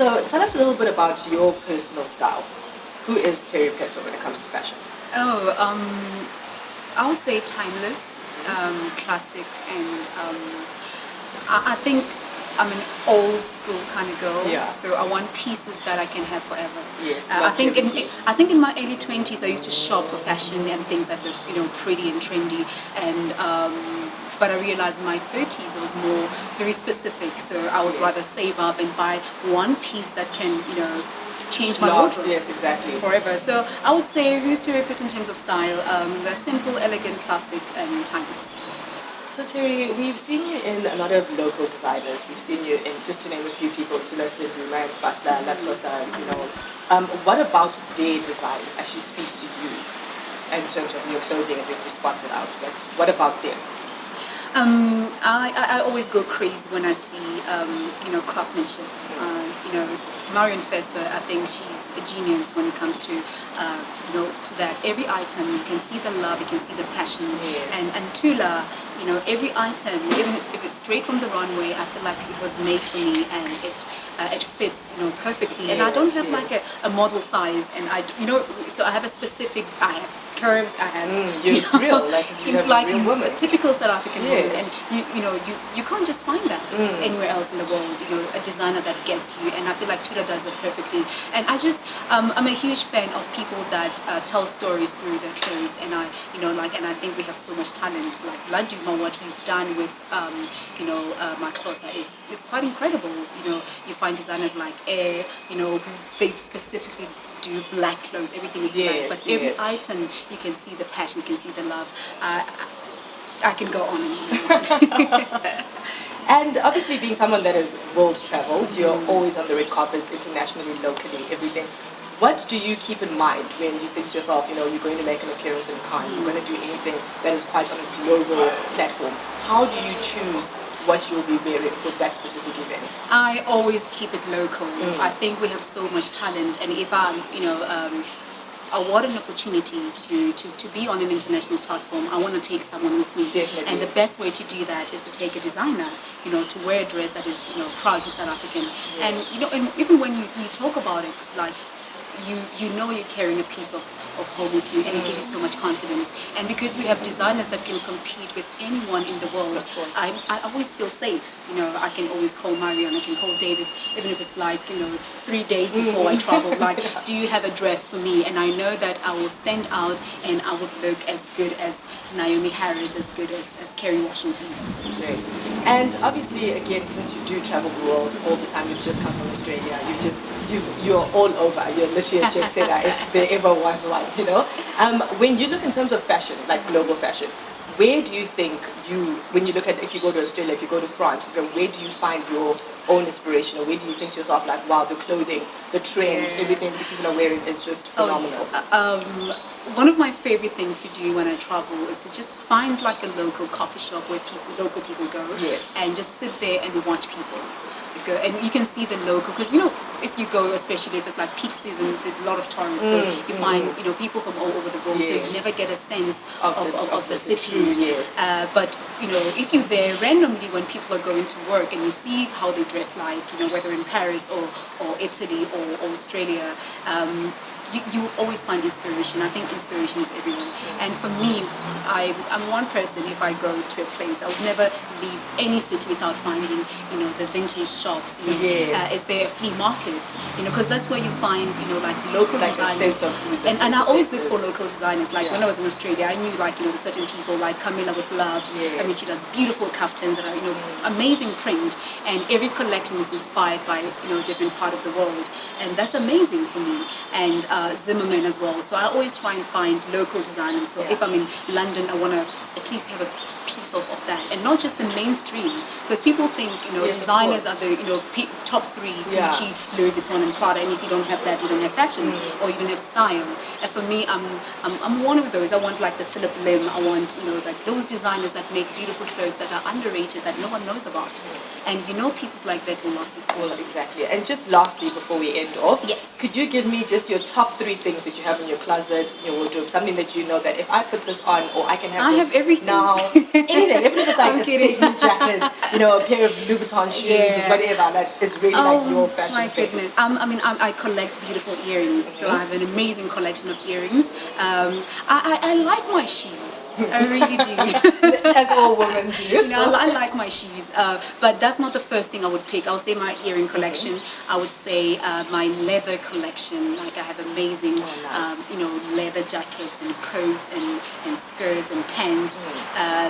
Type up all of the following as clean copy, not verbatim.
So tell us a little bit about your personal style. Who is Terry Pheto when it comes to fashion? Oh, I would say timeless, classic, and I think I'm an old school kind of girl. Yeah. So I want pieces that I can have forever. Yes, I think in my early 20s I used to shop for fashion and things that look pretty and trendy, and but I realized in my 30s it was more very specific. So I would rather save up and buy one piece that can change my wardrobe. Yes, exactly. Forever. So I would say who's Terry Pheto in terms of style? They're simple, elegant, classic, and timeless. So Terry, we've seen you in a lot of local designers. We've seen you in, just to name a few people, Tula Sidhu, Ryan Fasla, La Tosa, what about their designs actually speaks to you in terms of your clothing? I think you spotted out, but what about them? I always go crazy when I see craftsmanship. Marion Fester, I think she's a genius when it comes to to that. Every item you can see the love, you can see the passion, and Tula, every item, even if it's straight from the runway, I feel like it was made for me, and it fits perfectly. And I don't have like a model size, and so I have a specific. I have curves. I have you're real, like you have like a real woman, a typical South African woman, and you can't just find that anywhere else in the world. A designer that gets you, and I feel like Tula does that perfectly. And I'm a huge fan of people that tell stories through their clothes, and and I think we have so much talent. Like Laduma, what he's done with my closet is quite incredible. You find designers like Air, they specifically do black clothes, everything is black, but every item you can see the passion, you can see the love. I can go on and on. And obviously being someone that is world traveled, you're always on the red carpets, internationally, locally, everything. What do you keep in mind when you think to yourself, you're going to make an appearance in Cannes, you're going to do anything that is quite on a global platform? How do you choose what you'll be wearing for that specific event? I always keep it local. I think we have so much talent, and if I'm, award an opportunity to be on an international platform, I want to take someone with me. Definitely. And the best way to do that is to take a designer, to wear a dress that is, proudly South African. Yes. And even when you talk about it, like, you're carrying a piece of home with you, and it gives you so much confidence. And because we have designers that can compete with anyone in the world, I always feel safe. I can always call Marion, I can call David, even if it's like 3 days before I travel. Like, do you have a dress for me? And I know that I will stand out, and I would look as good as Naomi Harris, as good as Kerry Washington. Great. And obviously, again, since you do travel the world all the time, you've just come from Australia, you're all over. You're literally a jet setter if there ever was one, When you look in terms of fashion, like global fashion, where do you think when you look at, if you go to Australia, if you go to France, where do you find your own inspiration, or where do you think to yourself, like, wow, the clothing, the trends, everything these people are wearing is just phenomenal? One of my favorite things to do when I travel is to just find like a local coffee shop where local people go, and just sit there and watch people go, and you can see the local, because if you go, especially if it's like peak season, there's a lot of tourists, so you find people from all over the world, so you never get a sense of the city. But if you're there randomly when people are going to work, and you see how they dress, like whether in Paris or Italy or Australia, you always find inspiration. I think inspiration is everywhere. And for me, I'm one person, if I go to a place, I would never leave any city without finding, the vintage shops. Is there a flea market? Because that's where you find, like local designers. And I always look for local designers. Like when I was in Australia, I knew certain people like Camilla with Love. I mean, she does beautiful kaftans that are, amazing print. And every collection is inspired by, different part of the world. And that's amazing for me. And Zimmerman as well. So I always try and find local designers. So if I'm in London, I want to at least have a piece of that, and not just the mainstream, because people think designers are the top three, Gucci, Louis Vuitton, and Prada, and if you don't have that, you don't have fashion, or you don't have style. And for me, I'm one of those. I want like the Philip Lim. I want like those designers that make beautiful clothes that are underrated, that no one knows about. And pieces like that will last you forever. Exactly. And just lastly, before we end off, could you give me just your top 3 things that you have in your closet, in your wardrobe, something that that if I put this on, or I can have I have everything now, anything, anything, even if it's like I'm a kidding. statement jacket, you know, a pair of Louboutin shoes, Yeah. whatever, that is really like your fashion my phase. goodness. I collect beautiful earrings, so I have an amazing collection of earrings. I like my shoes. I really do. As all women do. You know, I like my shoes, but that's not the first thing I would pick. I would say my earring collection. I would say my leather collection. Like I have amazing, you know, leather jackets and coats and skirts and pants.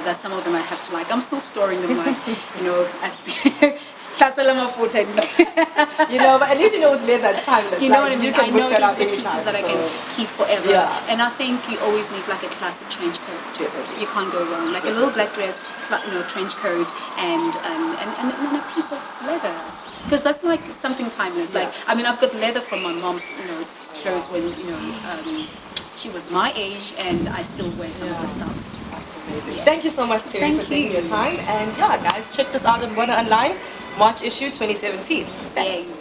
That some of them I have to like. I'm still storing them, like, you know, as that's a little more You know, but at least you know with leather it's timeless. You know like, what I mean? You can I whip know that these out are the anytime, pieces that I so- can keep forever. Yeah. And I think you always need like a classic trench coat. Definitely. You can't go wrong. Like a little black dress, you know, trench coat, and a piece of leather. Because that's like something timeless. Yeah. Like, I mean, I've got leather from my mom's, you know, clothes when, you know, she was my age, and I still wear some of the stuff. Amazing. Yeah. Thank you so much, Terry, Thank for taking you. your time. And yeah, guys, check this out on Bona Online, March issue 2017. Thanks. Yay.